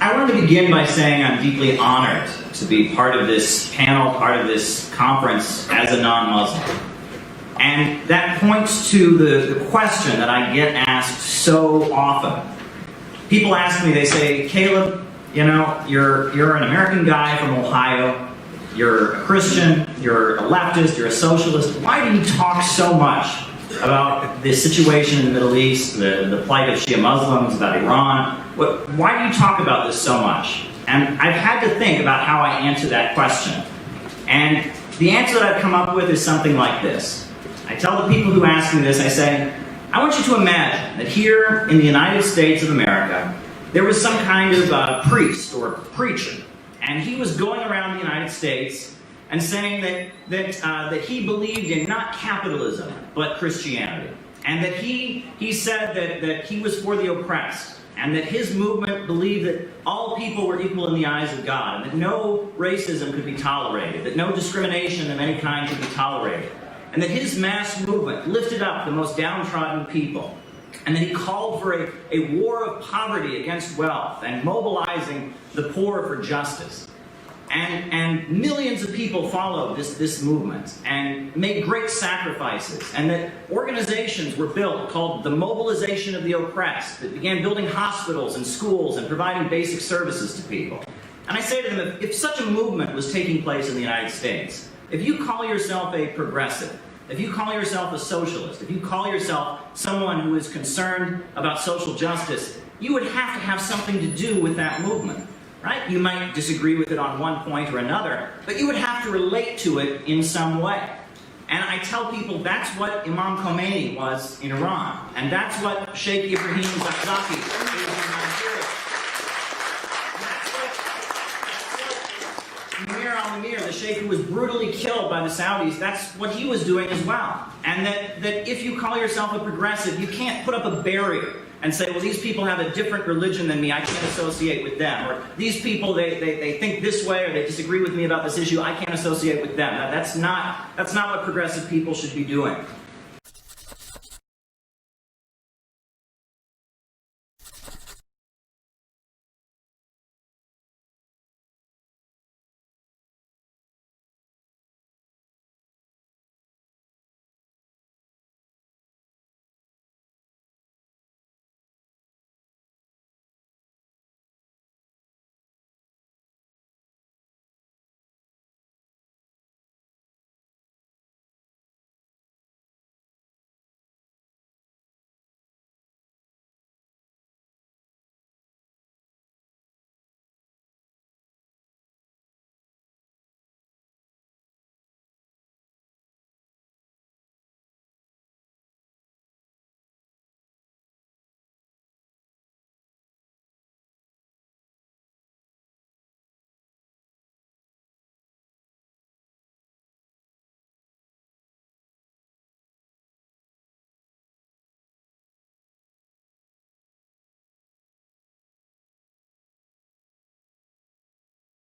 I want to begin by saying I'm deeply honored to be part of this panel, part of this conference as a non-Muslim. And that points to the question that I get asked so often. People ask me, they say, Caleb, you know, you're an American guy from Ohio, you're a Christian, you're a leftist, you're a socialist. Why do you talk so much about the situation in the Middle East, the plight of Shia Muslims, about Iran? Why do you talk about this so much? And I've had to think about how I answer that question. And the answer that I've come up with is something like this. I tell the people who ask me this, I say, I want you to imagine that here in the United States of America, there was some kind of priest or preacher, and he was going around the United States and saying that he believed in not capitalism, but Christianity. And that he said that he was for the oppressed, and that his movement believed that all people were equal in the eyes of God, and that no racism could be tolerated, that no discrimination of any kind could be tolerated, and that his mass movement lifted up the most downtrodden people, and that he called for a war of poverty against wealth and mobilizing the poor for justice. And millions of people followed this movement and made great sacrifices, and that organizations were built called the Mobilization of the Oppressed that began building hospitals and schools and providing basic services to people. And I say to them, if such a movement was taking place in the United States, if you call yourself a progressive, if you call yourself a socialist, if you call yourself someone who is concerned about social justice, you would have to have something to do with that movement. Right? You might disagree with it on one point or another, but you would have to relate to it in some way. And I tell people that's what Imam Khomeini was in Iran, and that's what Sheikh Ibrahim Zakzaki is in Nigeria. And that's what Munir al-Nimr, the sheikh who was brutally killed by the Saudis, that's what he was doing as well. And that if you call yourself a progressive, you can't put up a barrier and say, well, these people have a different religion than me, I can't associate with them. Or these people, they think this way, or they disagree with me about this issue, I can't associate with them. That's not what progressive people should be doing.